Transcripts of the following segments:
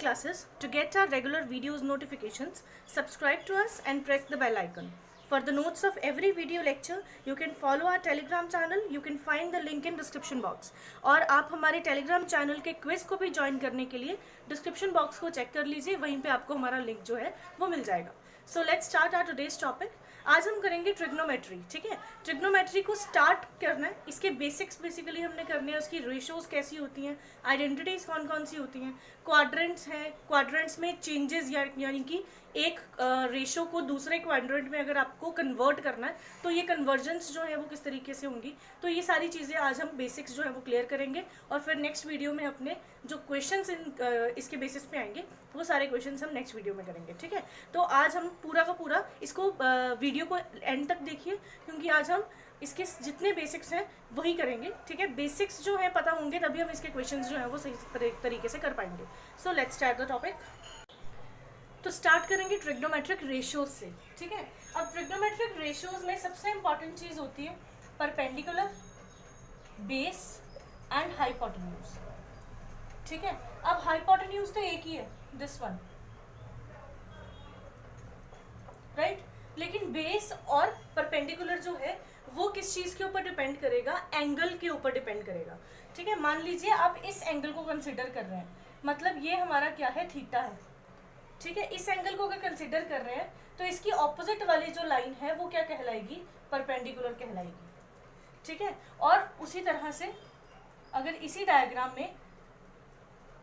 classes. To get our regular videos notifications, subscribe to us and press the bell icon. For the notes of every video lecture, you can follow our Telegram channel. You can find the link in description box. और आप हमारे Telegram channel के quiz को भी join करने के लिए description box को चेक कर लीजिए, वहीं पे आपको हमारा लिंक जो है वो मिल जाएगा. So let's start our today's topic. आज हम करेंगे ट्रिग्नोमेट्री. ठीक है, ट्रिग्नोमेट्री को स्टार्ट करना है. इसके बेसिक्स बेसिकली हमने करने हैं. उसकी रेशोज कैसी होती हैं, आइडेंटिटीज कौन कौन सी होती हैं, क्वाड्रेंट्स हैं, क्वाड्रेंट्स में चेंजेस यानी कि एक रेशो को दूसरे क्वाड्रेंट में अगर आपको कन्वर्ट करना है तो ये कन्वर्जेंस जो है वो किस तरीके से होंगी. तो ये सारी चीज़ें आज हम बेसिक्स जो है वो क्लियर करेंगे और फिर नेक्स्ट वीडियो में अपने जो क्वेश्चंस इसके बेसिस पे आएंगे वो सारे क्वेश्चंस हम नेक्स्ट वीडियो में करेंगे. ठीक है, तो आज हम पूरा का पूरा इसको वीडियो को एंड तक देखिए, क्योंकि आज हम इसके जितने बेसिक्स हैं वही करेंगे. ठीक है, बेसिक्स जो है पता होंगे तभी हम इसके क्वेश्चंस जो हैं वो सही तरीके से कर पाएंगे. सो लेट्स स्टार्ट द टॉपिक. तो स्टार्ट करेंगे ट्रिग्नोमेट्रिक रेशियोज से. ठीक है, अब ट्रिग्नोमेट्रिक रेशियोज में सबसे इंपॉर्टेंट चीज़ होती है परपेंडिकुलर, बेस एंड हाइपोटेन्यूज. ठीक है, अब हाइपोटेन्यूज तो एक ही है, दिस वन, राइट. लेकिन बेस और परपेंडिकुलर जो है वो किस चीज़ के ऊपर डिपेंड करेगा, एंगल के ऊपर डिपेंड करेगा. ठीक है, मान लीजिए आप इस एंगल को कंसिडर कर रहे हैं, मतलब ये हमारा क्या है, थीटा है. ठीक है, इस एंगल को अगर कंसिडर कर रहे हैं तो इसकी ऑपोजिट वाली जो लाइन है वो क्या कहलाएगी, परपेंडिकुलर कहलाएगी. ठीक है, और उसी तरह से अगर इसी डायग्राम में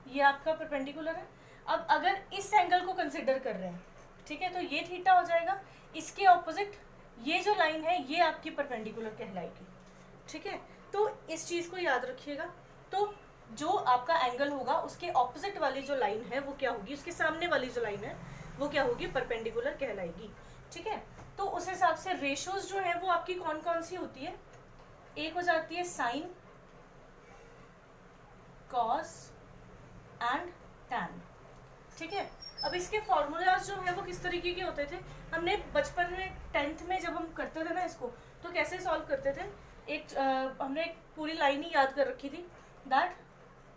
ये आपका परपेंडिकुलर है, अब अगर इस एंगल को कंसिडर कर रहे हैं, ठीक है, तो ये थीटा हो जाएगा. इसके ऑपोजिट ये जो लाइन है ये आपकी परपेंडिकुलर कहलाएगी. ठीक है, तो इस चीज़ को याद रखिएगा. तो जो आपका एंगल होगा उसके ऑपोजिट वाली जो लाइन है वो क्या होगी, उसके सामने वाली जो लाइन है वो क्या होगी, परपेंडिकुलर कहलाएगी. ठीक है, तो उस हिसाब से रेशोज जो है वो आपकी कौन कौन सी होती है, एक हो जाती है साइन, कॉस एंड टैन. ठीक है, अब इसके फॉर्मूलाज जो है वो किस तरीके के होते थे, हमने बचपन में 10th में जब हम करते थे ना इसको, तो कैसे सॉल्व करते थे. हमने एक पूरी लाइन ही याद कर रखी थी, दैट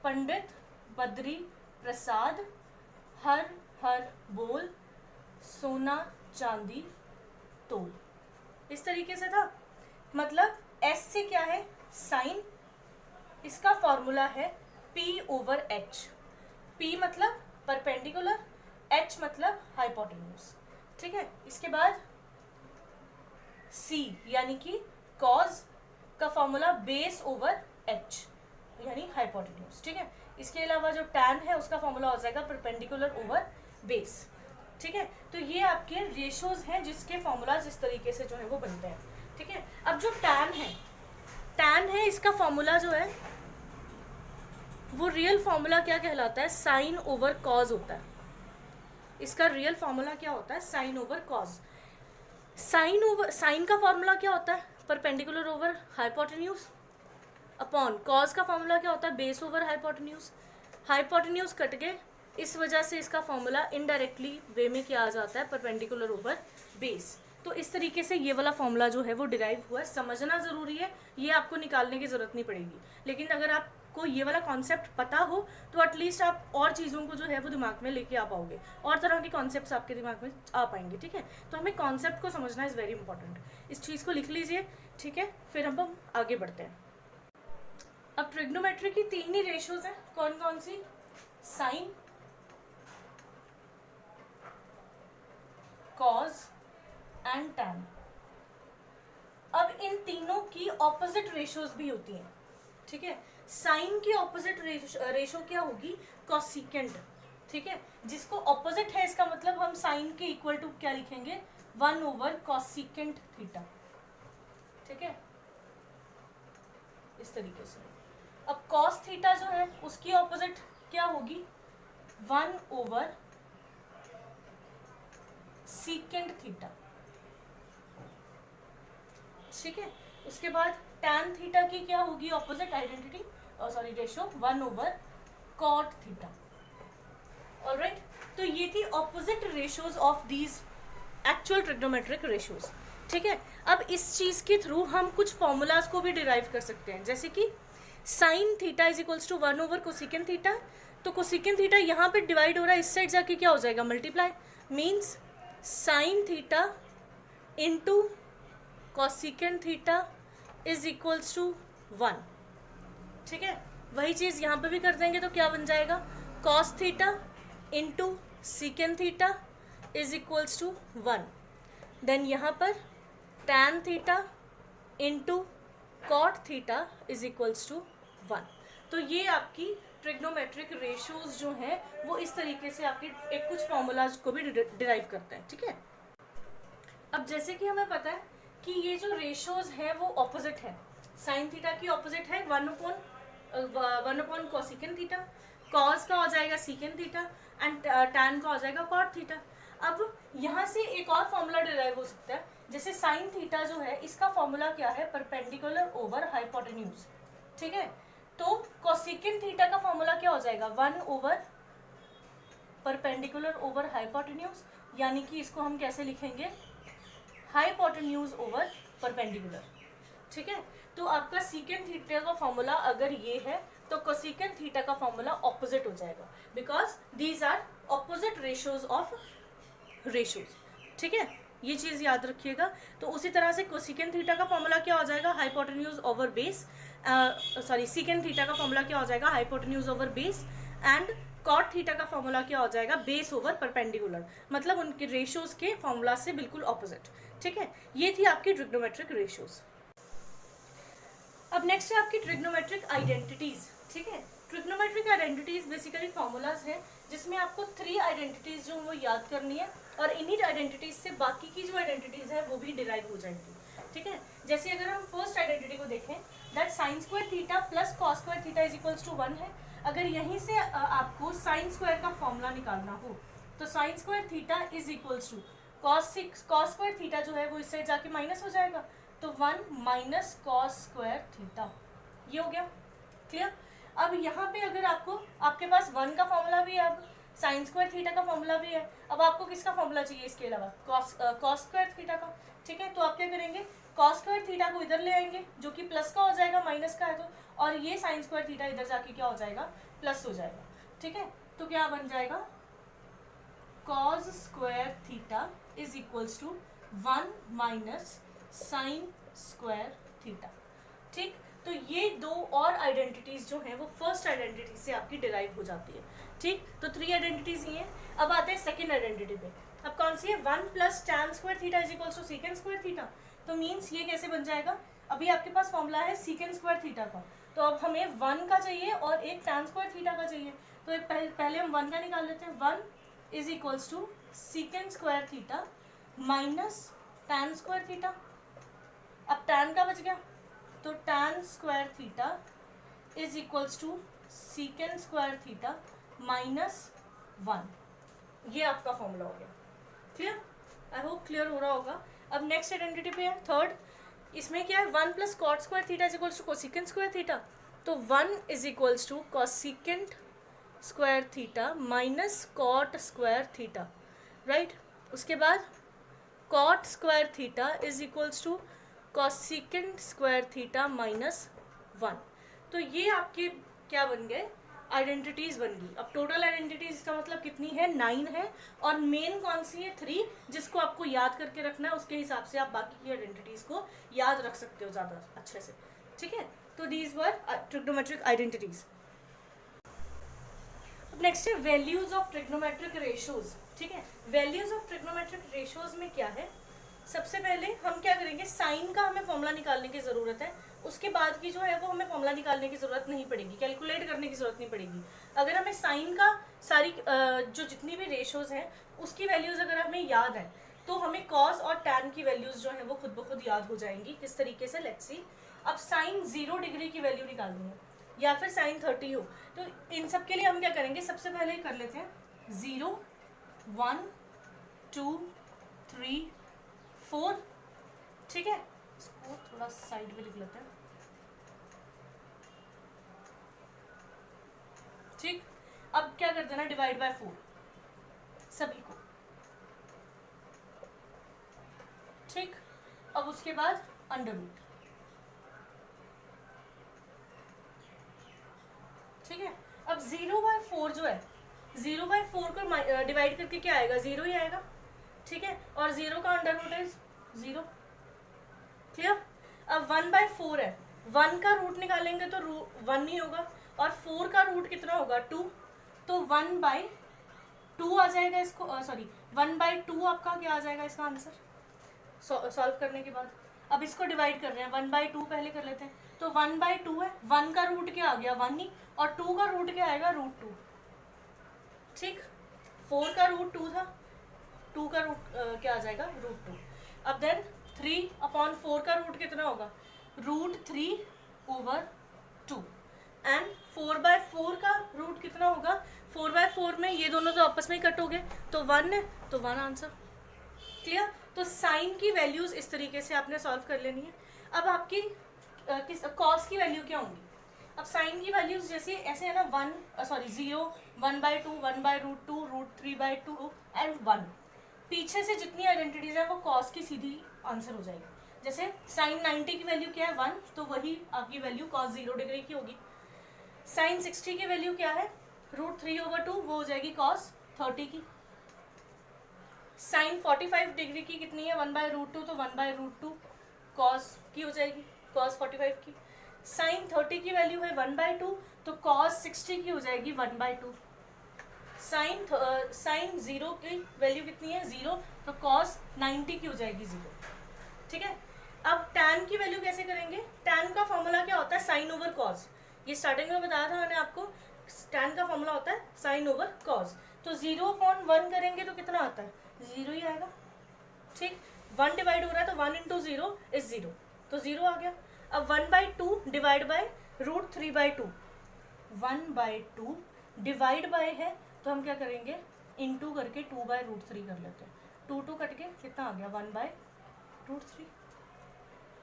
पंडित बद्री प्रसाद हर हर बोल सोना चांदी तोल. इस तरीके से था. मतलब एस से क्या है, साइन, इसका फॉर्मूला है P ओवर H. P मतलब परपेंडिकुलर, H मतलब हाइपोटेन्यूज. ठीक है, इसके बाद C यानी कि कॉज का फॉर्मूला बेस ओवर H यानी हाइपोटेन्यूज. ठीक है, इसके अलावा जो टैन है उसका फॉर्मूला हो जाएगा परपेंडिकुलर ओवर बेस. ठीक है, तो ये आपके रेशियोज हैं जिसके फॉर्मूलाज इस तरीके से जो है वो बनते हैं. ठीक है, अब जो टैन है इसका फॉर्मूला जो है वो रियल फॉर्मूला क्या कहलाता है, साइन ओवर कॉज होता है. इसका रियल फॉर्मूला क्या होता है, साइन ओवर कॉज. साइन का फॉर्मूला क्या होता है, perpendicular over hypotenuse upon cos का फॉर्मूला क्या होता है, base over hypotenuse. Hypotenuse cut गए, इस वजह से इसका फॉर्मूला इनडायरेक्टली वे में क्या आ जाता है, परपेंडिकुलर ओवर बेस. तो इस तरीके से ये वाला फॉर्मूला जो है वो डिराइव हुआ है. समझना ज़रूरी है, ये आपको निकालने की ज़रूरत नहीं पड़ेगी. लेकिन अगर आपको ये वाला कॉन्सेप्ट पता हो तो एटलीस्ट आप और चीज़ों को जो है वो दिमाग में लेके आ पाओगे, और तरह के कॉन्सेप्ट्स आपके दिमाग में आ पाएंगे. ठीक है, तो हमें कॉन्सेप्ट को समझना इज़ वेरी इंपॉर्टेंट. इस चीज़ को लिख लीजिए. ठीक है, फिर हम आगे बढ़ते हैं. अब ट्रिग्नोमेट्री की 3 ही रेशियोज हैं, कौन कौन सी, साइन, कॉज एंड टैन. अब इन तीनों की ऑपोजिट रेशियोज भी होती हैं. ठीक है, साइन की ऑपोजिट रेशियो क्या होगी, कॉसिकेंट. ठीक है, जिसको ऑपोजिट है इसका मतलब हम साइन के इक्वल टू क्या लिखेंगे, 1 ओवर कॉसिकेंट थीटा. ठीक है, इस तरीके से. अब कॉस थीटा जो है उसकी ऑपोजिट क्या होगी, 1 ओवर सीकेंट थीटा. ठीक है, उसके बाद टैन थीटा की क्या होगी opposite identity, ratio, 1 over cot theta. Alright, तो ये थी opposite ratios of these actual trigonometric ratios. ठीक है, अब इस चीज़ के थ्रू हम कुछ फॉर्मूलाज को भी डिराइव कर सकते हैं, जैसे कि sine theta is equals to 1 over cosecant theta, तो कोसिकेंट थीटा यहाँ पे डिवाइड हो रहा है, इस साइड जाके क्या हो जाएगा, multiply, means sine theta into cosecant theta is equals to 1। ठीक है, वही चीज़ यहाँ पे भी कर देंगे तो क्या बन जाएगा, cos theta into secant theta is equals to 1। Then यहाँ पर tan theta into cot theta is equals to 1। तो ये आपकी ट्रिग्नोमेट्रिक रेशियोज जो हैं वो इस तरीके से आपके एक कुछ फॉर्मूलाज को भी डिराइव करते हैं। ठीक है, अब जैसे कि हमें पता है कि ये जो रेशियोज हैं वो ऑपोजिट है, साइन थीटा की ऑपोजिट है 1/1 कोसिकेंट थीटा, कॉस का हो जाएगा सीकेंट थीटा एंड टैन का हो जाएगा कॉट थीटा। अब यहाँ से एक और फॉर्मूला डिराइव हो सकता है, जैसे साइन थीटा जो है इसका फॉर्मूला क्या है, परपेंडिकुलर ओवर हाइपोटेन्यूज। ठीक है, तो कोसिकेंट थीटा का फॉर्मूला क्या हो जाएगा, 1 ओवर परपेंडिकुलर ओवर हाइपोटेन्यूज, यानी कि इसको हम कैसे लिखेंगे, हाइपोटेन्यूज ओवर परपेंडिकुलर। ठीक है, तो आपका सीकेंट थीटा का फॉर्मूला अगर ये है तो कोसिकेंट थीटा का फॉर्मूला ऑपोजिट हो जाएगा, because these are opposite ratios of ratios. ठीक है, ये चीज़ याद रखिएगा। तो उसी तरह से कोसिकेंट थीटा का फॉर्मूला क्या हो जाएगा, hypotenuse over base, sorry secant theta का फॉर्मूला क्या हो जाएगा, hypotenuse over base, and cot theta का फॉर्मूला क्या हो जाएगा, बेस ओवर परपेंडिकुलर, मतलब उनके रेशियोज के फॉर्मूला से बिल्कुल ऑपोजिट। ठीक है, ये थी आपकी ट्रिग्नोमेट्रिक रेशियोज। अब नेक्स्ट है आपकी ट्रिग्नोमेट्रिक आइडेंटिटीज। ठीक है, ट्रिग्नोमेट्रिक आइडेंटिटीज बेसिकली फॉर्मूलाज हैं जिसमें आपको 3 आइडेंटिटीज जो वो याद करनी है, और इन्हीं आइडेंटिटीज से बाकी की जो आइडेंटिटीज है वो भी डिराइव हो जाएंगी। ठीक है, जैसे अगर हम फर्स्ट आइडेंटिटी को देखें, that sine square theta plus cos square theta is equals to 1 है। अगर यहीं से आपको साइन स्क्वायर का फॉर्मूला निकालना हो तो sine square theta is equals to cos square theta जो है वो इस साइड जाके माइनस हो जाएगा, तो 1 माइनस कॉस स्क्वायर थीटा, ये हो गया क्लियर। अब यहाँ पे अगर आपको, आपके पास 1 का फॉर्मूला भी है, अब साइन स्क्वायर थीटा का फॉर्मूला भी है, अब आपको किसका फॉर्मूला चाहिए इसके अलावा, कॉस स्क्वायर थीटा का। ठीक है, तो आप क्या करेंगे, कॉस स्क्वायर थीटा को इधर ले आएंगे जो कि प्लस का हो जाएगा, माइनस का है तो, और ये साइन स्क्वायर थीटा इधर जाके क्या हो जाएगा, प्लस हो जाएगा। ठीक है, तो क्या बन जाएगा, cos square theta is equals to 1 minus sine square theta. ठीक, तो ये 2 और आइडेंटिटीज जो हैं वो फर्स्ट आइडेंटिटी से आपकी डिराइव हो जाती है। ठीक, तो 3 आइडेंटिटीज ये हैं। अब आते हैं सेकंड आइडेंटिटी पे। अब कौन सी है, 1 plus tan square theta is equals to secant square theta. तो मीन्स ये कैसे बन जाएगा, अभी आपके पास फॉर्मूला है सीकेंट स्क्वायर थीटा का, तो अब हमें 1 का चाहिए और एक टैन स्क्वायर थीटा का चाहिए, तो पहले हम 1 का निकाल लेते हैं। 1 is equals to secant square theta minus tan square theta. अब टैन का बच गया, तो tan square theta is equals to secant square theta minus 1, ये आपका फॉर्मूला हो गया। क्लियर, आई होप क्लियर हो रहा होगा। अब नेक्स्ट आइडेंटिटी पे है थर्ड, इसमें क्या है, 1 plus cot square theta is equals to cosecant square theta, तो 1 is equals to cosecant square theta minus cot square theta, right. उसके बाद cot square theta is equals to cosecant square theta minus 1। तो ये आपके क्या बन गए, identities बन गई। अब टोटल आइडेंटिटीज का मतलब कितनी है, 9 है, और मेन कौन सी है, 3, जिसको आपको याद करके रखना है, उसके हिसाब से आप बाकी की आइडेंटिटीज को याद रख सकते हो ज़्यादा अच्छे से। ठीक है, तो दीज वर ट्रिग्नोमेट्रिक आइडेंटिटीज। अब नेक्स्ट है वैल्यूज ऑफ ट्रिग्नोमेट्रिक रेशियोज। ठीक है, वैल्यूज ऑफ ट्रिग्नोमेट्रिक रेशियोज में क्या है, सबसे पहले हम क्या करेंगे, साइन का हमें फॉर्मूला निकालने की ज़रूरत है, उसके बाद की जो है वो हमें फॉर्मूला निकालने की ज़रूरत नहीं पड़ेगी, कैलकुलेट करने की ज़रूरत नहीं पड़ेगी। अगर हमें साइन का सारी जो जितनी भी रेशियोज हैं उसकी वैल्यूज़ अगर हमें याद है तो हमें कॉस और टैन की वैल्यूज़ जो है वो खुद ब खुद याद हो जाएंगी। किस तरीके से, लेट्स सी। अब साइन 0 डिग्री की वैल्यू निकालनी है या फिर साइन 30 हो, तो इन सब के लिए हम क्या करेंगे, सबसे पहले कर लेते हैं 0 1 2 3 4। ठीक है, इसको थोड़ा साइड में लिख लेते हैं। ठीक, अब क्या कर देना, डिवाइड बाय 4 सभी को। ठीक, अब उसके बाद अंडर रूट। ठीक है, अब 0/4 4 जो है, 0/4 को डिवाइड करके क्या आएगा, 0 ही आएगा, ठीक है। और 0 का अंडर रूट इज 0, क्लियर। अब 1/4 है, 1 का रूट निकालेंगे तो 1 ही होगा, और 4 का रूट कितना होगा, 2, तो 1/2 आ जाएगा इसको, सॉरी 1/2 आपका क्या आ जाएगा इसका आंसर सॉल्व करने के बाद। अब इसको डिवाइड कर रहे हैं, 1/2 पहले कर लेते हैं, तो 1/2 है, 1 का रूट क्या आ गया, 1 ही, और 2 का रूट क्या आएगा, √2, ठीक। 4 का रूट 2 था, 2 का रूट क्या आ जाएगा, √2। अब देन 3/4 का रूट कितना होगा, √3/2, एंड 4/4 का रूट कितना होगा, 4/4 में ये दोनों तो आपस में ही कट हो गए, तो 1 है, तो 1 आंसर, क्लियर। तो साइन की वैल्यूज इस तरीके से आपने सॉल्व कर लेनी है। अब आपकी कॉस की वैल्यू क्या होंगी, अब साइन की वैल्यूज जैसे ऐसे है ना, 0, 1/2, 1/√2, √3/2 एंड 1, पीछे से जितनी आइडेंटिटीज है वो कॉस की सीधी आंसर हो जाएगी। जैसे साइन 90 की वैल्यू क्या है, 1, तो वही आपकी वैल्यू कॉस 0 डिग्री की होगी। साइन 60 की वैल्यू क्या है, √3/2, वो हो जाएगी कॉस 30 की। साइन 45 डिग्री की कितनी है, 1/√2, तो 1/√2 कॉस की हो जाएगी, कॉस 45 की। साइन 30 की वैल्यू है 1/2, तो कॉस 60 की हो जाएगी 1/2। साइन 0 की वैल्यू कितनी है, 0, तो कॉस 90 की हो जाएगी 0, ठीक है। अब tan की वैल्यू कैसे करेंगे, tan का फॉर्मूला क्या होता है, साइन ओवर कॉस, ये स्टार्टिंग में बताया था मैंने आपको, tan का फॉर्मूला होता है साइन ओवर कॉस, तो 0/1 करेंगे तो कितना आता है, 0 ही आएगा, ठीक। 1 डिवाइड हो रहा है तो 1 × 0 इज 0, तो 0 आ गया। अब 1/2 डिवाइड बाय √3/2, 1/2 डिवाइड बाय है, तो हम क्या करेंगे, इनटू करके 2/√3 कर लेते हैं, 2 कट के कितना आ गया, 1/√3,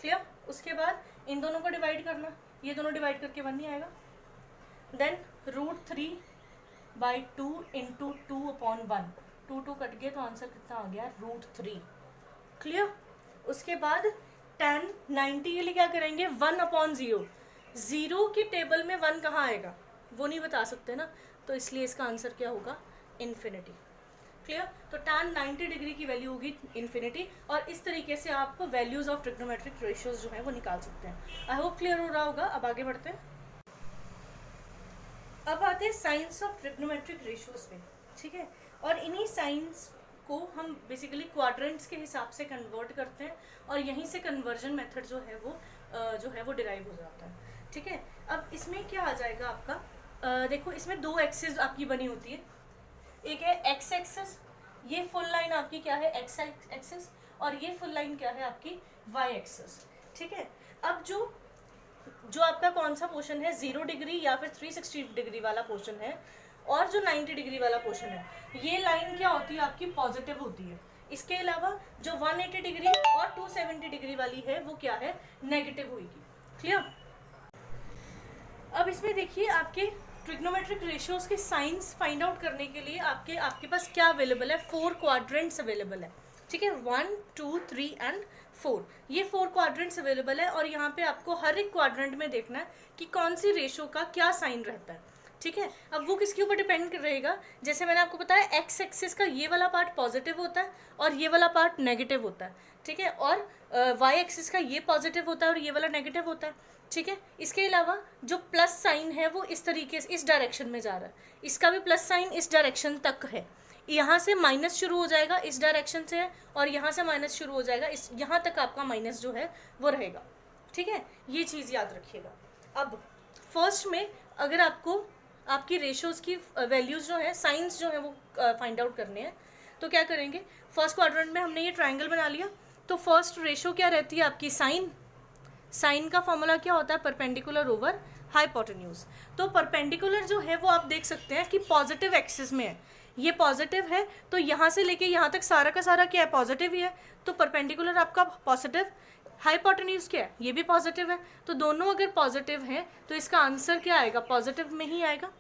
क्लियर। उसके बाद इन दोनों को डिवाइड करना, ये दोनों डिवाइड करके 1 नहीं आएगा, देन √3/2 × 2/1, 2 कट गए तो आंसर कितना आ गया, √3, क्लियर। उसके बाद tan 90 के लिए क्या करेंगे, 1/0, 0 की टेबल में 1 कहाँ आएगा वो नहीं बता सकते ना, तो इसलिए इसका आंसर क्या होगा, इन्फिनिटी, क्लियर। तो tan 90 डिग्री की वैल्यू होगी इन्फिनिटी, और इस तरीके से आप वैल्यूज ऑफ ट्रिग्नोमेट्रिक रेशियोज जो है वो निकाल सकते हैं। आई होप क्लियर हो रहा होगा। अब आगे बढ़ते हैं, अब आते हैं साइंस ऑफ ट्रिग्नोमेट्रिक रेशियोज पे, ठीक है। और इन्हीं साइंस को हम बेसिकली क्वाड्रेंट्स के हिसाब से कन्वर्ट करते हैं, और यहीं से कन्वर्जन मेथड जो है वो डिराइव हो जाता है, ठीक है। अब इसमें क्या आ जाएगा आपका, देखो इसमें 2 एक्सिस आपकी बनी होती है, एक है एक्स एक्सिस, ये फुल लाइन आपकी क्या है, एक्स एक्सिस, और ये फुल लाइन क्या है आपकी, वाई एक्सिस, ठीक है। अब जो आपका कौन सा पोर्शन है, 0 डिग्री या फिर 360 डिग्री वाला पोर्शन है, और जो 90 डिग्री वाला पोर्शन है, ये लाइन क्या होती है आपकी, पॉजिटिव होती है। इसके अलावा जो 180 डिग्री और 270 डिग्री वाली है वो क्या है, नेगेटिव होगी, क्लियर। अब इसमें देखिए आपके ट्रिग्नोमेट्रिक रेशियोज के साइंस फाइंड आउट करने के लिए आपके पास क्या अवेलेबल है, 4 क्वाड्रेंट्स अवेलेबल है, ठीक है, 1, 2, 3 एंड 4, ये 4 क्वाड्रेंट्स अवेलेबल है, और यहाँ पे आपको हर एक क्वाड्रेंट में देखना है कि कौन सी रेशियो का क्या साइन रहता है, ठीक है। अब वो किसके ऊपर डिपेंड रहेगा, जैसे मैंने आपको बताया एक्स एक्सिस का ये वाला पार्ट पॉजिटिव होता है और ये वाला पार्ट नेगेटिव होता है, ठीक है, और वाई एक्सिस का ये पॉजिटिव होता है और ये वाला नेगेटिव होता है, ठीक है। इसके अलावा जो प्लस साइन है वो इस तरीके से इस डायरेक्शन में जा रहा है, इसका भी प्लस साइन इस डायरेक्शन तक है, यहाँ से माइनस शुरू हो जाएगा इस डायरेक्शन से है, और यहाँ से माइनस शुरू हो जाएगा इस, यहाँ तक आपका माइनस जो है वो रहेगा, ठीक है, ये चीज़ याद रखिएगा। अब फर्स्ट में अगर आपको आपकी रेशियोज की वैल्यूज जो है, साइंस जो है वो फाइंड आउट करने हैं, तो क्या करेंगे, फर्स्ट क्वाड्रेंट में हमने ये ट्राइंगल बना लिया, तो फर्स्ट रेशियो क्या रहती है आपकी, साइन का फॉर्मूला क्या होता है, परपेंडिकुलर ओवर हाइपोटेन्यूज। तो परपेंडिकुलर जो है वो आप देख सकते हैं कि पॉजिटिव एक्सिस में है, ये पॉजिटिव है, तो यहाँ से लेके यहाँ तक सारा का सारा क्या है, पॉजिटिव ही है, तो परपेंडिकुलर आपका पॉजिटिव, हाइपोटेन्यूज क्या है, ये भी पॉजिटिव है, तो दोनों अगर पॉजिटिव हैं तो इसका आंसर क्या आएगा, पॉजिटिव में ही आएगा,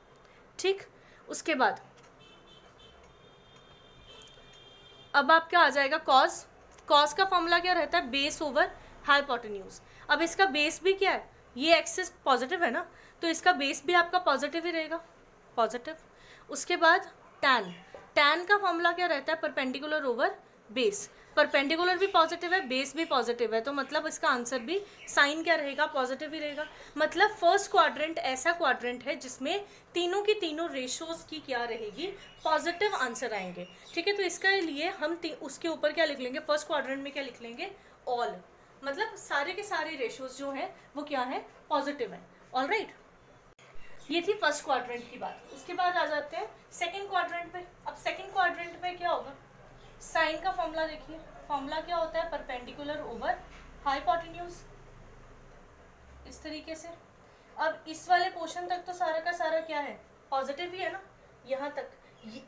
ठीक। उसके बाद अब आपका आ जाएगा कॉस का फॉर्मूला क्या रहता है, बेस ओवर हाइपोटेन्यूज। अब इसका बेस भी क्या है, ये एक्सिस पॉजिटिव है ना, तो इसका बेस भी आपका पॉजिटिव ही रहेगा, पॉजिटिव। उसके बाद टैन, टैन का फॉर्मूला क्या रहता है, परपेंडिकुलर ओवर बेस, परपेंडिकुलर भी पॉजिटिव है, बेस भी पॉजिटिव है, तो मतलब इसका आंसर भी साइन क्या रहेगा, पॉजिटिव ही रहेगा। मतलब फर्स्ट क्वाड्रेंट ऐसा क्वाड्रेंट है जिसमें तीनों की तीनों रेशोज की क्या रहेगी, पॉजिटिव आंसर आएंगे। ठीक है, तो इसके लिए हम उसके ऊपर क्या लिख लेंगे, फर्स्ट क्वाड्रेंट में क्या लिख लेंगे, ऑल, मतलब सारे के सारे रेशोज जो हैं वो क्या है, पॉजिटिव है। ऑलराइट, ये थी फर्स्ट क्वाड्रेंट की बात। उसके बाद आ जाते हैं सेकंड क्वाड्रेंट पे। अब सेकंड क्वाड्रेंट पे क्या होगा, साइन का फॉर्मूला देखिए, फॉर्मूला क्या होता है, परपेंडिकुलर ओवर हाइपोटेन्यूज, इस तरीके से। अब इस वाले पोर्शन तक तो सारा का सारा क्या है, पॉजिटिव ही है ना, यहाँ तक।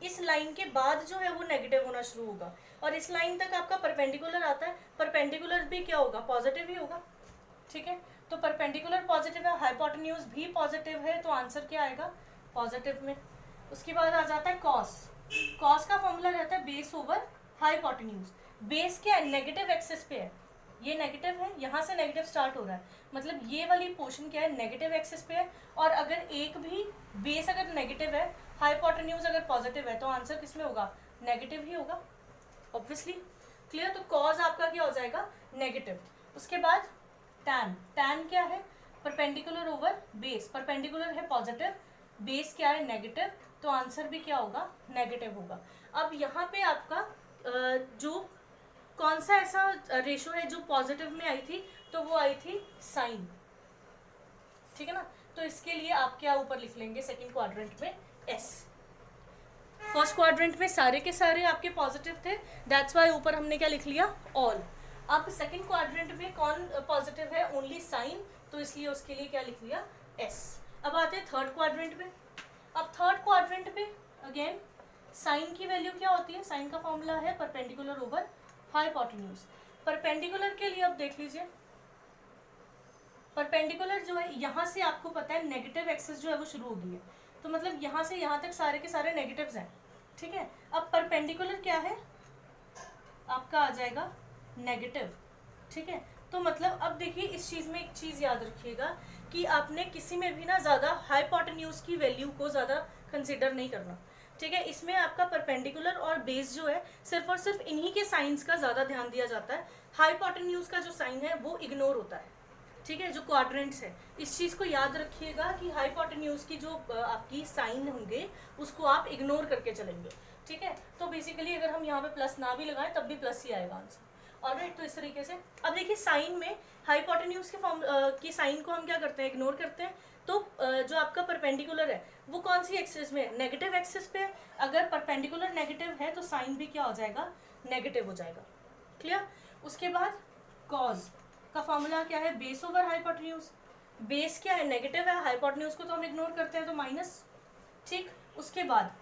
इस लाइन के बाद जो है वो नेगेटिव होना शुरू होगा, और इस लाइन तक आपका परपेंडिकुलर आता है, परपेंडिकुलर भी क्या होगा, पॉजिटिव ही होगा। ठीक है, तो परपेंडिकुलर पॉजिटिव है, हाइपोटेन्यूज भी पॉजिटिव है, तो आंसर क्या आएगा, पॉजिटिव में। उसके बाद आ जाता है कॉस, कॉस का फॉर्मूला रहता है बेस ओवर हाइपोटेन्यूज। बेस क्या है, नेगेटिव एक्सिस पे है, ये नेगेटिव है, यहाँ से नेगेटिव स्टार्ट हो रहा है, मतलब ये वाली पोर्शन क्या है, नेगेटिव एक्सिस पे है। और अगर एक भी बेस अगर नेगेटिव है, हाइपोटेन्यूज अगर पॉजिटिव है, तो आंसर किस में होगा, नेगेटिव ही होगा, ऑब्वियसली। क्लियर, तो कॉज आपका क्या हो जाएगा, नेगेटिव। उसके बाद टैन, टैन क्या है, परपेंडिकुलर ओवर बेस, परपेंडिकुलर है पॉजिटिव, बेस क्या है, नेगेटिव, तो आंसर भी क्या होगा, नेगेटिव होगा। अब यहाँ पे आपका जो कौन सा ऐसा रेशो है जो पॉजिटिव में आई थी, तो वो आई थी साइन। ठीक है ना, तो इसके लिए आप क्या ऊपर लिख लेंगे सेकंड क्वाड्रेंट में, एस। फर्स्ट क्वाड्रेंट में सारे के सारे आपके पॉजिटिव थे, दैट्स वाई ऊपर हमने क्या लिख लिया, ऑल। अब सेकंड क्वाड्रेंट में कौन पॉजिटिव है, ओनली साइन, तो इसलिए उसके लिए क्या लिख लिया, एस। अब आते हैं थर्ड क्वाड्रेंट पे। अब थर्ड क्वाड्रेंट पे अगेन साइन की वैल्यू क्या होती है, साइन का फॉर्मूला है परपेंडिकुलर ओवर हाइपोटेन्यूज। परपेंडिकुलर के लिए अब देख लीजिए, परपेंडिकुलर जो है यहाँ से आपको पता है नेगेटिव एक्सिस जो है वो शुरू हो गई है, तो मतलब यहाँ से यहाँ तक सारे के सारे नेगेटिव्स हैं। ठीक है, अब परपेंडिकुलर क्या है आपका, आ जाएगा नेगेटिव। ठीक है, तो मतलब अब देखिए इस चीज़ में एक चीज़ याद रखिएगा कि आपने किसी में भी ना ज़्यादा हाइपोटेन्यूज की वैल्यू को ज़्यादा कंसिडर नहीं करना। ठीक है, इसमें आपका परपेंडिकुलर और बेस जो है सिर्फ और सिर्फ इन्हीं के साइंस का ज़्यादा ध्यान दिया जाता है, हाइपोटेन्यूज का जो साइन है वो इग्नोर होता है। ठीक है, जो क्वाड्रेंट्स है, इस चीज़ को याद रखिएगा कि हाइपोटेन्यूज की जो आपकी साइन होंगे उसको आप इग्नोर करके चलेंगे। ठीक है, तो बेसिकली अगर हम यहाँ पे प्लस ना भी लगाएं तब भी प्लस ही आएगा आंसर। ऑलराइट, तो इस तरीके से अब देखिए साइन में हाइपोटेन्यूज के फॉर्म की साइन को हम क्या करते हैं, इग्नोर करते हैं। तो जो आपका परपेंडिकुलर है वो कौन सी एक्सिस में है, नेगेटिव एक्सिस पे है। अगर परपेंडिकुलर नेगेटिव है तो साइन भी क्या हो जाएगा, नेगेटिव हो जाएगा। क्लियर, उसके बाद कॉज का फॉर्मूला क्या है, बेस ओवर हाइपोटेन्यूज। बेस क्या है, नेगेटिव है, हाइपोटेन्यूज को तो हम इग्नोर करते हैं तो माइनस। ठीक, उसके बाद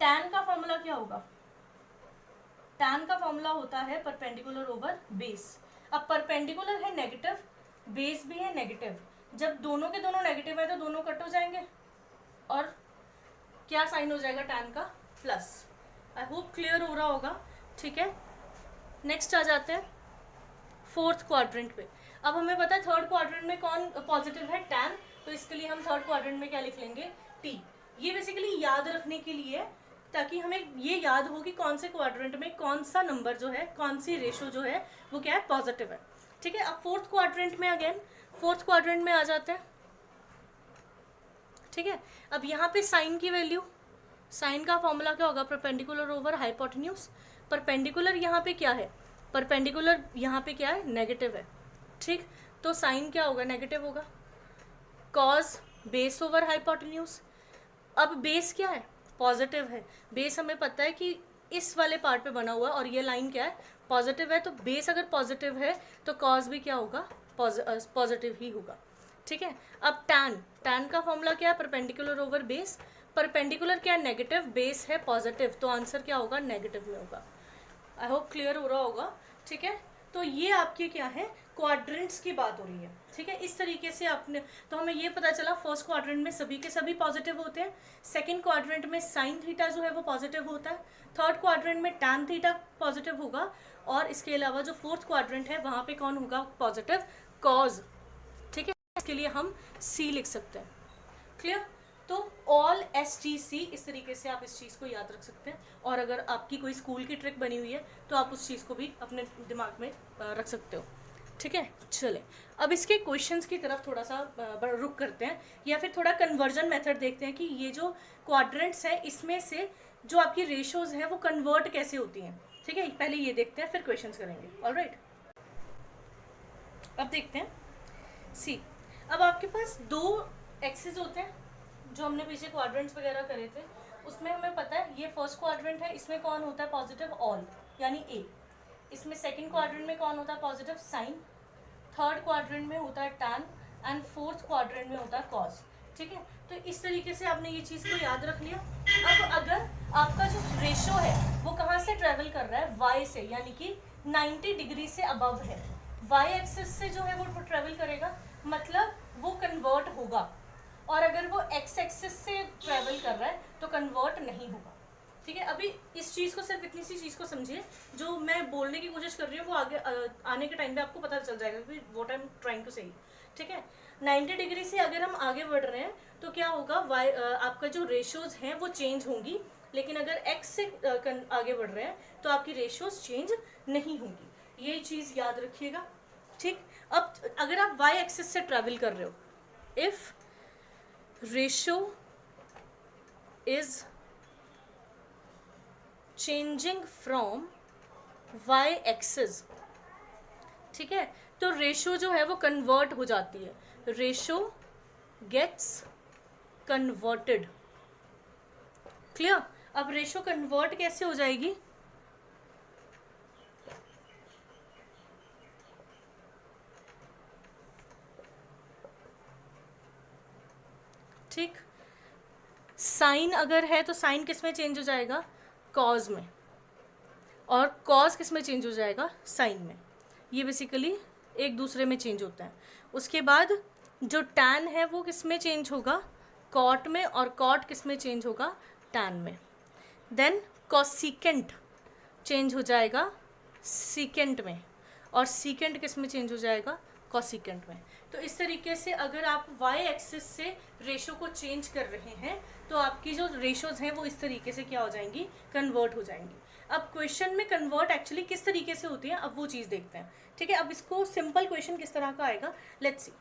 टैन का फॉर्मूला क्या होगा, टैन का फॉर्मूला होता है परपेंडिकुलर ओवर बेस। अब परपेंडिकुलर है नेगेटिव, बेस भी है नेगेटिव, जब दोनों के दोनों नेगेटिव है तो दोनों कट हो जाएंगे और क्या साइन हो जाएगा टैन का, प्लस। आई होप क्लियर हो रहा होगा। ठीक है, नेक्स्ट आ जाते हैं फोर्थ क्वाड्रेंट पे। अब हमें पता है थर्ड क्वाड्रेंट में कौन पॉजिटिव है, टैन, तो इसके लिए हम थर्ड क्वाड्रेंट में क्या लिख लेंगे, टी। ये बेसिकली याद रखने के लिए ताकि हमें ये याद हो कि कौन से क्वाड्रेंट में कौन सा नंबर जो है, कौन सी रेशो जो है वो क्या है, पॉजिटिव है। ठीक है, अब फोर्थ क्वाड्रेंट में अगेन फोर्थ क्वाड्रेंट में आ जाते हैं। ठीक है, अब यहाँ पे साइन की वैल्यू, साइन का फॉर्मूला क्या होगा, परपेंडिकुलर ओवर हाइपोटेन्यूज। परपेंडिकुलर यहाँ पे क्या है, परपेंडिकुलर यहाँ पे क्या है, नेगेटिव है। ठीक, तो साइन क्या होगा, नेगेटिव होगा। कॉज बेस ओवर हाइपोटेन्यूज, अब बेस क्या है, पॉजिटिव है। बेस हमें पता है कि इस वाले पार्ट पे बना हुआ है और ये लाइन क्या है, पॉजिटिव है, तो बेस अगर पॉजिटिव है तो कॉज भी क्या होगा, पॉजिटिव ही होगा। ठीक है, अब टैन, टैन का फॉर्मूला क्या है, परपेंडिकुलर ओवर बेस। परपेंडिकुलर क्या है, नेगेटिव, बेस है पॉजिटिव, तो आंसर क्या होगा, नेगेटिव में होगा। आई होप क्लियर हो रहा होगा। ठीक है, तो ये आपके क्या है, क्वाड्रेंट्स की बात हो रही है। ठीक है, इस तरीके से आपने, तो हमें ये पता चला फर्स्ट क्वाड्रेंट में सभी के सभी पॉजिटिव होते हैं, सेकंड क्वाड्रेंट में साइन थीटा जो है वो पॉजिटिव होता है, थर्ड क्वाड्रेंट में टैन थीटा पॉजिटिव होगा, और इसके अलावा जो फोर्थ क्वाड्रेंट है वहाँ पे कौन होगा पॉजिटिव, कॉज। ठीक है, इसके लिए हम सी लिख सकते हैं। क्लियर, तो ऑल SGC, इस तरीके से आप इस चीज़ को याद रख सकते हैं। और अगर आपकी कोई स्कूल की ट्रिक बनी हुई है तो आप उस चीज़ को भी अपने दिमाग में रख सकते हो। ठीक है, चले अब इसके क्वेश्चंस की तरफ थोड़ा सा रुक करते हैं, या फिर थोड़ा कन्वर्जन मेथड देखते हैं कि ये जो क्वाड्रेंट्स है इसमें से जो आपकी रेशोज हैं वो कन्वर्ट कैसे होती हैं। ठीक है, पहले ये देखते हैं फिर क्वेश्चंस करेंगे। ऑलराइट, अब देखते हैं। सी, अब आपके पास दो एक्सिस होते हैं जो हमने पीछे क्वाड्रेंट्स वगैरह करे थे, उसमें हमें पता है ये फर्स्ट क्वाड्रेंट है, इसमें कौन होता है पॉजिटिव ऑल यानी ए। इसमें सेकंड क्वाड्रेंट में कौन होता है पॉजिटिव साइन, थर्ड क्वाड्रेंट में होता है टैन एंड फोर्थ क्वाड्रेंट में होता है कॉस। ठीक है, तो इस तरीके से आपने ये चीज़ को याद रख लिया। अब अगर आपका जो रेशो है वो कहाँ से ट्रेवल कर रहा है, वाई से, यानी कि 90 डिग्री से अबव है, वाई एक्सिस से जो है वो ट्रेवल करेगा, मतलब वो कन्वर्ट होगा। और अगर वो एक्स एक्सिस से ट्रेवल कर रहा है तो कन्वर्ट नहीं होगा। ठीक है, अभी इस चीज़ को, सिर्फ इतनी सी चीज़ को समझिए, जो मैं बोलने की कोशिश कर रही हूँ वो आगे आने के टाइम पे आपको पता चल जाएगा कि what I am trying to say. ठीक है, 90 डिग्री से अगर हम आगे बढ़ रहे हैं तो क्या होगा, वाई आपका जो रेशोज हैं वो चेंज होंगी, लेकिन अगर एक्स से आगे बढ़ रहे हैं तो आपकी रेशोज चेंज नहीं होंगी। ये चीज़ याद रखिएगा। ठीक, अब अगर आप वाई एक्सिस से ट्रेवल कर रहे हो, if ratio is changing from Y axis, ठीक है, तो रेशो जो है वो कन्वर्ट हो जाती है, रेशो गेट्स कन्वर्टेड। क्लियर? अब रेशो कन्वर्ट कैसे हो जाएगी, ठीक, साइन अगर है तो साइन किस में चेंज हो जाएगा, कॉज में, और कॉज किस में चेंज हो जाएगा, साइन में। ये बेसिकली एक दूसरे में चेंज होता है। उसके बाद जो टैन है वो किस में चेंज होगा, कॉट में, और कॉट किस में चेंज होगा, टैन में। देन कॉसिकेंट चेंज हो जाएगा सीकेंट में, और सीकेंट किस में चेंज हो जाएगा, कॉसिकेंट में। तो इस तरीके से अगर आप वाई एक्सिस से रेशो को चेंज कर रहे हैं तो आपकी जो रेशोज हैं वो इस तरीके से क्या हो जाएंगी, कन्वर्ट हो जाएंगी। अब क्वेश्चन में कन्वर्ट एक्चुअली किस तरीके से होती है, अब वो चीज़ देखते हैं। ठीक है, अब इसको सिंपल क्वेश्चन किस तरह का आएगा, लेट्स सी।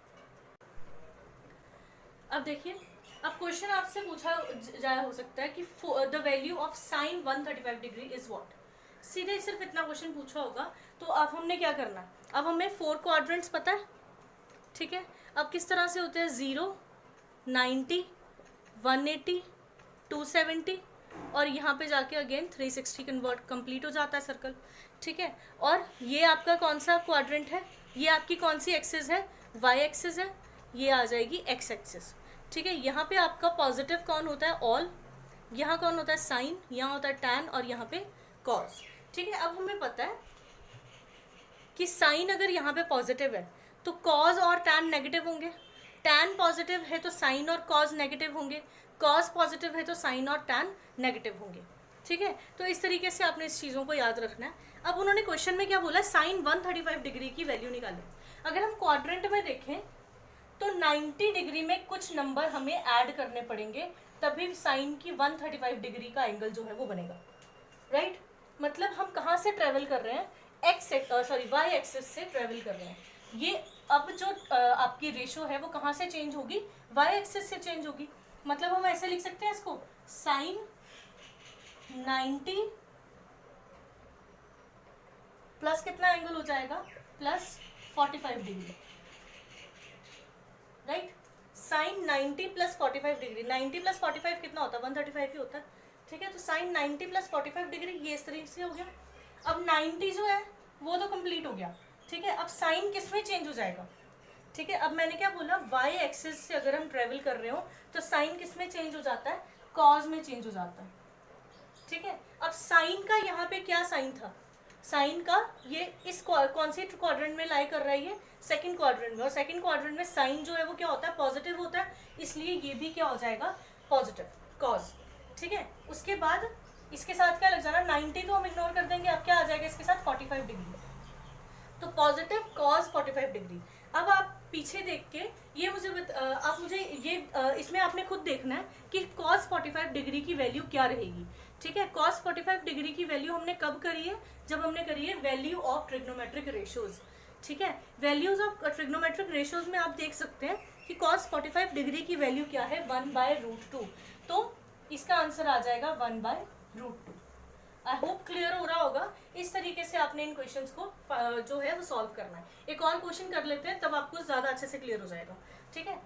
अब देखिए, अब क्वेश्चन आपसे पूछा जाया हो सकता है कि the value of sine 135 degree is what. सीधे सिर्फ इतना क्वेश्चन पूछा होगा तो अब हमने क्या करना है, अब हमें 4 क्वाड्रेंट्स पता है। ठीक है, अब किस तरह से होते हैं, 0, 90, 180, 270, और यहाँ पे जाके अगेन 360 कन्वर्ट कंप्लीट हो जाता है सर्कल। ठीक है, और ये आपका कौन सा क्वाड्रेंट है, ये आपकी कौन सी एक्सिस है, वाई एक्सिस है, ये आ जाएगी एक्स एक्सिस। ठीक है, यहाँ पे आपका पॉजिटिव कौन होता है, ऑल, यहाँ कौन होता है, साइन, यहाँ होता है टैन, और यहाँ पे कॉस। ठीक है, अब हमें पता है कि साइन अगर यहाँ पे पॉजिटिव है तो कॉज और टैन नेगेटिव होंगे, टैन पॉजिटिव है तो साइन और कॉज नेगेटिव होंगे, कॉज पॉजिटिव है तो साइन और टैन नेगेटिव होंगे। ठीक है, तो इस तरीके से आपने इस चीज़ों को याद रखना है। अब उन्होंने क्वेश्चन में क्या बोला, साइन 135 डिग्री की वैल्यू निकालें। अगर हम क्वाड्रेंट में देखें तो 90 डिग्री में कुछ नंबर हमें ऐड करने पड़ेंगे, तभी साइन की 135 डिग्री का एंगल जो है वो बनेगा। राइट, मतलब हम कहाँ से ट्रेवल कर रहे हैं, वाई एक्सिस से ट्रेवल कर रहे हैं। ये अब जो आपकी रेशो है वो कहाँ से चेंज होगी, वाई एक्सिस से चेंज होगी। मतलब हम ऐसे लिख सकते हैं इसको, साइन 90 प्लस कितना एंगल हो जाएगा, plus 45 degree. Right, sine 90 plus 45 degree, 90 plus 45 कितना होता है, 135 ही होता है। ठीक है, तो साइन 90 प्लस 45 डिग्री ये इस तरीके से हो गया। अब 90 जो है वो तो कंप्लीट हो गया। ठीक है, अब साइन किस में चेंज हो जाएगा। ठीक है, अब मैंने क्या बोला, वाई एक्सिस से अगर हम ट्रेवल कर रहे हो तो साइन किस में चेंज हो जाता है, कॉज में चेंज हो जाता है। ठीक है, अब साइन का यहाँ पे क्या साइन था, साइन का ये इस कौन सी क्वाड्रेंट में लाई कर रहा है, ये सेकंड क्वाड्रेंट में, और सेकंड क्वाड्रेंट में साइन जो है वो क्या होता है, पॉजिटिव होता है, इसलिए ये भी क्या हो जाएगा, पॉजिटिव, कॉज। ठीक है, उसके बाद इसके साथ क्या लग जाना, 90 तो हम इग्नोर कर देंगे, अब क्या आ जाएगा इसके साथ 45 डिग्री, तो पॉजिटिव कॉज 45 डिग्री। अब आप पीछे देख के ये आप मुझे ये इसमें आपने खुद देखना है कि cos 45 डिग्री की वैल्यू क्या रहेगी। ठीक है, cos 45 डिग्री की वैल्यू हमने कब करी है, जब हमने करी है वैल्यू ऑफ ट्रिग्नोमेट्रिक रेशियोज। ठीक है, वैल्यूज ऑफ ट्रिग्नोमेट्रिक रेशियोज में आप देख सकते हैं कि cos 45 डिग्री की वैल्यू क्या है, 1/√2। तो इसका आंसर आ जाएगा 1/√2। आई होप क्लियर हो रहा होगा। इस तरीके से आपने इन क्वेश्चंस को जो है वो सॉल्व करना है। एक और क्वेश्चन कर लेते हैं, तब आपको ज्यादा अच्छे से क्लियर हो जाएगा। ठीक है,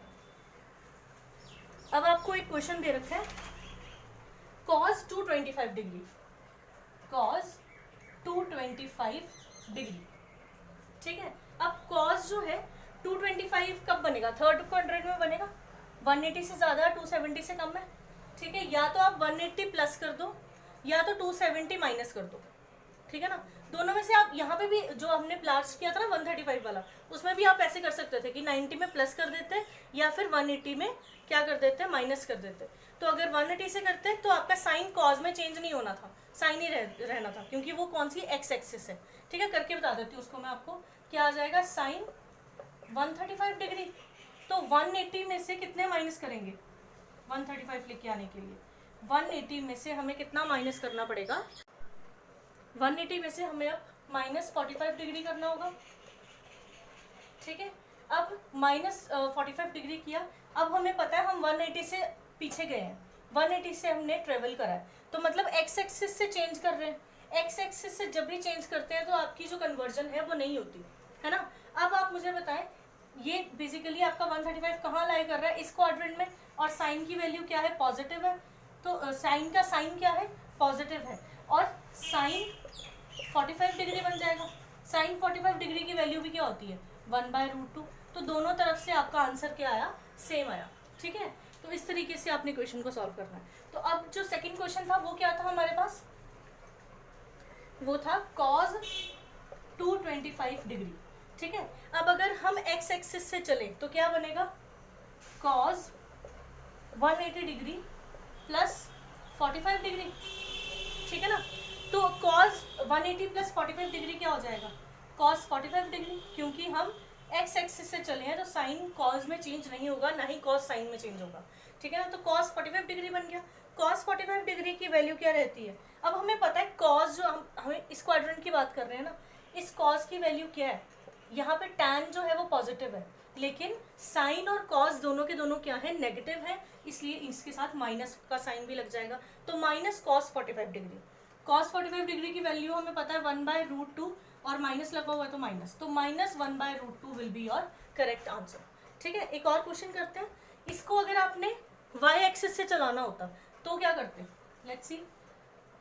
अब आपको एक क्वेश्चन दे रखा है cos 225 डिग्री, cos 225 डिग्री। ठीक है, अब cos जो है 225 कब बनेगा, थर्ड क्वाड्रेंट में बनेगा, 180 से ज्यादा 270 से कम है। ठीक है, या तो आप 180 प्लस कर दो या तो 270 माइनस कर दो। ठीक है ना, दोनों में से आप यहाँ पे भी जो हमने लास्ट किया था ना 135 वाला, उसमें भी आप ऐसे कर सकते थे कि 90 में प्लस कर देते या फिर 180 में क्या कर देते माइनस कर देते। तो अगर 180 से करते तो आपका साइन कॉज में चेंज नहीं होना था, साइन ही रहना था, क्योंकि वो कौन सी एक्स एक्सिस है। ठीक है, करके बता देती हूँ उसको मैं आपको। क्या आ जाएगा, साइन 135 डिग्री। तो 180 में से कितने माइनस करेंगे, 135 लेके आने के लिए 180 में से हमें कितना माइनस करना पड़ेगा, 180 में से हमें अब -45 डिग्री करना होगा। ठीक है, अब -45 डिग्री किया। अब हमें पता है हम 180 से पीछे गए हैं, 180 से हमने ट्रेवल करा है, तो मतलब एक्स एक्सिस से चेंज कर रहे हैं। एक्स एक्सिस से जब भी चेंज करते हैं तो आपकी जो कन्वर्जन है वो नहीं होती है ना। अब आप मुझे बताएं, ये बेसिकली आपका 135 कहाँ लाई कर रहा है, इस क्वाड्रेंट में, और साइन की वैल्यू क्या है, पॉजिटिव है। तो साइन का साइन क्या है, पॉजिटिव है, और साइन 45 डिग्री बन जाएगा। साइन 45 डिग्री की वैल्यू भी क्या होती है, 1/√2। तो दोनों तरफ से आपका आंसर क्या आया, सेम आया। ठीक है, तो इस तरीके से आपने क्वेश्चन को सॉल्व करना है। तो अब जो सेकंड क्वेश्चन था वो क्या था हमारे पास, वो था cos 225 डिग्री। ठीक है, अब अगर हम एक्स एक्सिस से चले तो क्या बनेगा, cos 180 डिग्री प्लस 45 डिग्री। ठीक है ना, तो cos 180 प्लस 45 डिग्री क्या हो जाएगा, cos 45 डिग्री, क्योंकि हम एक्स एक्सिस से चले हैं तो साइन cos में चेंज नहीं होगा, ना ही cos साइन में चेंज होगा। ठीक है ना, तो cos 45 डिग्री बन गया। cos 45 डिग्री की वैल्यू क्या रहती है, अब हमें पता है cos जो हमें इस क्वाड्रेंट की बात कर रहे हैं ना, इस cos की वैल्यू क्या है, यहाँ पे tan जो है वो पॉजिटिव है, लेकिन साइन और cos दोनों के दोनों क्या है, नेगेटिव है, इसलिए इसके साथ माइनस का साइन भी लग जाएगा। तो minus cos 45 degree, cos 45 degree की वैल्यू हमें पता है 1/√2, और माइनस लगा हुआ है तो माइनस, तो -1/√2 will be your correct answer. ठीक है, एक और क्वेश्चन करते हैं। इसको अगर आपने y एक्सिस से चलाना होता तो क्या करते, लेट्स सी,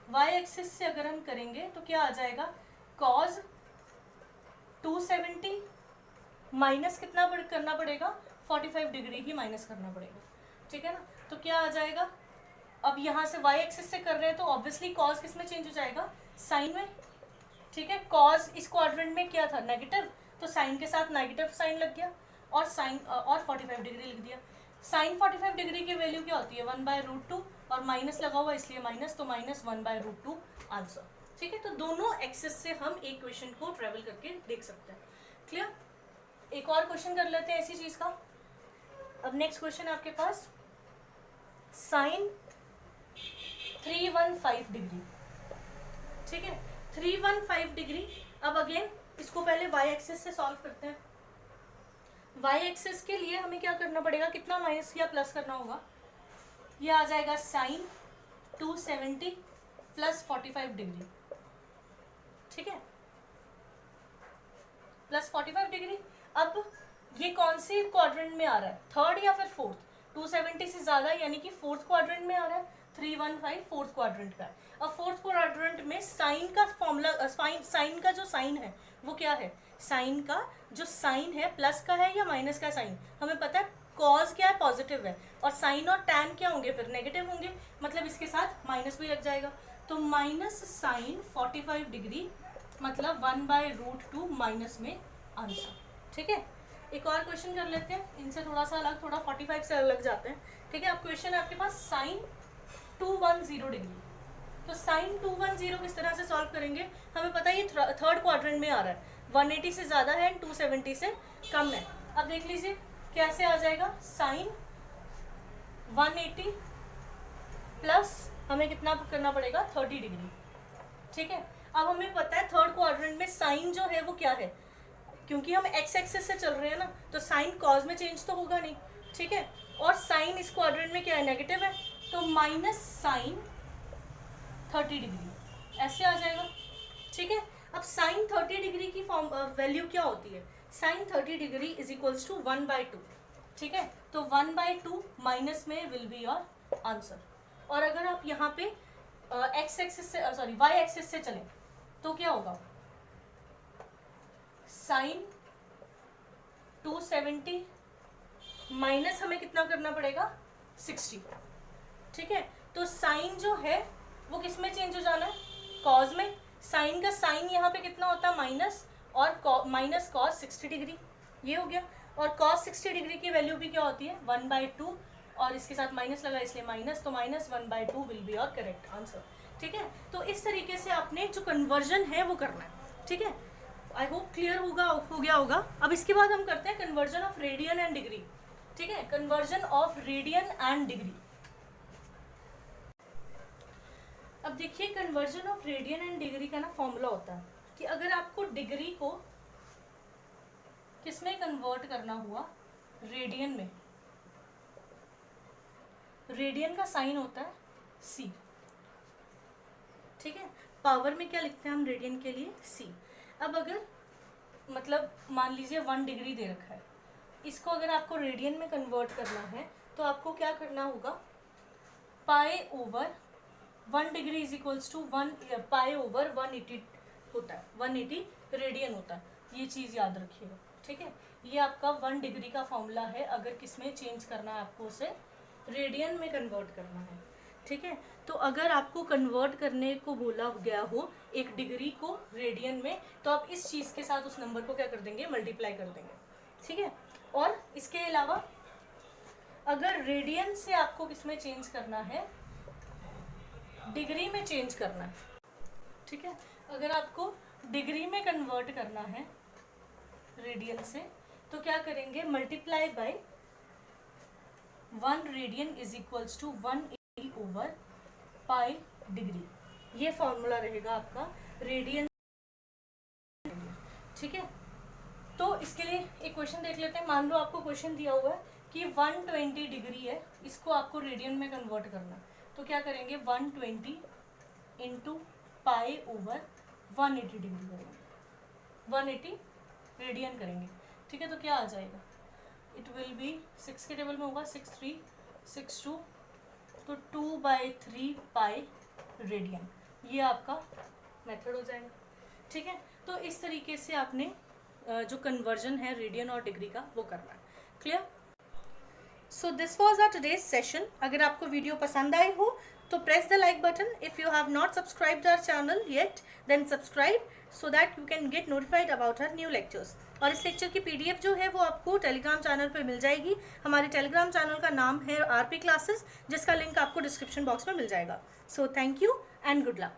y एक्सिस से अगर हम करेंगे तो क्या आ जाएगा, cos 270 माइनस कितना करना पड़ेगा, 45 डिग्री ही माइनस करना पड़ेगा। ठीक है ना, तो क्या आ जाएगा, अब यहाँ से y एक्सिस से कर रहे हैं तो ऑब्वियसली cos किस में चेंज हो जाएगा, साइन में। ठीक है, cos इस क्वाड्रेंट में क्या था, नेगेटिव, तो साइन के साथ नेगेटिव साइन लग गया, और साइन और 45 डिग्री लिख दिया। साइन 45 डिग्री की वैल्यू क्या होती है, 1/√2, और माइनस लगा हुआ इसलिए माइनस, तो -1/√2 आंसर। ठीक है, तो दोनों एक्सिस से हम एक क्वेश्चन को ट्रेवल करके देख सकते हैं। क्लियर, एक और क्वेश्चन कर लेते हैं ऐसी चीज का। अब नेक्स्ट क्वेश्चन आपके पास, साइन 315 डिग्री। ठीक है, 315 डिग्री। अब अगेन इसको पहले y एक्सिस से सॉल्व करते हैं। y एक्सिस के लिए हमें क्या करना पड़ेगा, कितना माइनस या प्लस करना होगा, ये आ जाएगा साइन 270 प्लस 45 डिग्री। ठीक है, प्लस 45 डिग्री। अब ये कौन से क्वाड्रेंट में आ रहा है, थर्ड या फिर फोर्थ, 270 से ज्यादा यानी कि फोर्थ क्वाड्रेंट में आ रहा है, 315 फोर्थ क्वाड्रेंट का है। अब फोर्थ क्वाड्रेंट में साइन का फॉर्मूला, साइन का जो साइन है वो क्या है, साइन का जो साइन है प्लस का है या माइनस का साइन, हमें पता है कॉज क्या है, पॉजिटिव है, और साइन और टैन क्या होंगे, फिर नेगेटिव होंगे, मतलब इसके साथ माइनस भी लग जाएगा। तो माइनस साइन 45 डिग्री मतलब 1/√2 माइनस में आंसर। ठीक है, एक और क्वेश्चन कर लेते हैं, इनसे थोड़ा सा अलग, थोड़ा 45 से अलग जाते हैं। ठीक है, अब क्वेश्चन आपके पास साइन 210 डिग्री। तो साइन 210 किस तरह से सॉल्व करेंगे, हमें पता है ये थर्ड क्वाड्रेंट में आ रहा है, 180 से ज़्यादा है, 270 से कम है। अब देख लीजिए कैसे आ जाएगा, साइन 180 प्लस हमें कितना करना पड़ेगा 30 डिग्री। ठीक है, अब हमें पता है थर्ड क्वाड्रेंट में साइन जो है वो क्या है, क्योंकि हम एक्स एक्सिस से चल रहे हैं ना, तो साइन कॉज में चेंज तो होगा नहीं। ठीक है, और साइन इस क्वाड्रेंट में क्या है, नेगेटिव है, तो माइनस साइन 30 डिग्री ऐसे आ जाएगा। ठीक है, अब साइन 30 डिग्री की फॉर्म वैल्यू क्या होती है, sine 30 degree is equals to 1/2। ठीक है, तो 1/2 माइनस में विल बी योर आंसर। और अगर आप यहाँ पे एक्स एक्सिस से सॉरी वाई एक्सिस से चलें तो क्या होगा, साइन 270 माइनस हमें कितना करना पड़ेगा 60। ठीक है, तो साइन जो है वो किस में चेंज हो जाना है, कॉज में। साइन का साइन यहाँ पे कितना होता है माइनस, और माइनस कॉस 60 डिग्री, ये हो गया। और कॉस 60 डिग्री की वैल्यू भी क्या होती है 1/2, और इसके साथ माइनस लगा इसलिए माइनस, तो minus 1/2 will be your correct answer. ठीक है, तो इस तरीके से आपने जो कन्वर्जन है वो करना है। ठीक है, आई होप क्लियर हो गया होगा। अब इसके बाद हम करते हैं conversion of radian and degree. ठीक है, conversion of radian and degree. अब देखिए conversion of radian and degree का ना फॉर्मूला होता है कि अगर आपको डिग्री को किसमें कन्वर्ट करना हुआ, रेडियन में, रेडियन का साइन होता है c। ठीक है, पावर में क्या लिखते हैं हम रेडियन के लिए, c। अब अगर मतलब मान लीजिए 1 डिग्री दे रखा है, इसको अगर आपको रेडियन में कन्वर्ट करना है तो आपको क्या करना होगा, pi over 1 degree is equals to 1 pi over 180 होता है, 180 रेडियन होता है, ये चीज़ याद रखिएगा। ठीक है, ये आपका 1 डिग्री का फॉर्मूला है, अगर किसमें चेंज करना है आपको उसे रेडियन में कन्वर्ट करना है। ठीक है, तो अगर आपको कन्वर्ट करने को बोला गया हो एक डिग्री को रेडियन में, तो आप इस चीज़ के साथ उस नंबर को क्या कर देंगे, मल्टीप्लाई कर देंगे। ठीक है, और इसके अलावा अगर रेडियन से आपको किसमें चेंज करना है, डिग्री में चेंज करना है। ठीक है, अगर आपको डिग्री में कन्वर्ट करना है रेडियन से, तो क्या करेंगे, multiply by 1 radian is equals to 180 over pi degree, ये फॉर्मूला रहेगा आपका रेडियन। ठीक है, तो इसके लिए एक क्वेश्चन देख लेते हैं। मान लो आपको क्वेश्चन दिया हुआ है कि 120 डिग्री है, इसको आपको रेडियन में कन्वर्ट करना है, तो क्या करेंगे 120 इंटू पाई ओवर 180 डिग्री करेंगे, 180 रेडियन करेंगे। ठीक है, तो क्या आ जाएगा, इट विल बी 6 के टेबल में होगा 6 3 6 2, तो 2/3 पाई रेडियन, ये आपका मेथड हो जाएगा। ठीक है, तो इस तरीके से आपने जो कन्वर्जन है रेडियन और डिग्री का वो करना है। Clear? So this was our today's session. अगर आपको वीडियो पसंद आई हो तो press the like button. If you have not subscribed our channel yet then subscribe so that you can get notified about our new lectures. और इस lecture की PDF जो है वो आपको टेलीग्राम चैनल पर मिल जाएगी। हमारे टेलीग्राम चैनल का नाम है RP क्लासेस, जिसका लिंक आपको डिस्क्रिप्शन बॉक्स में मिल जाएगा। So thank you and good luck.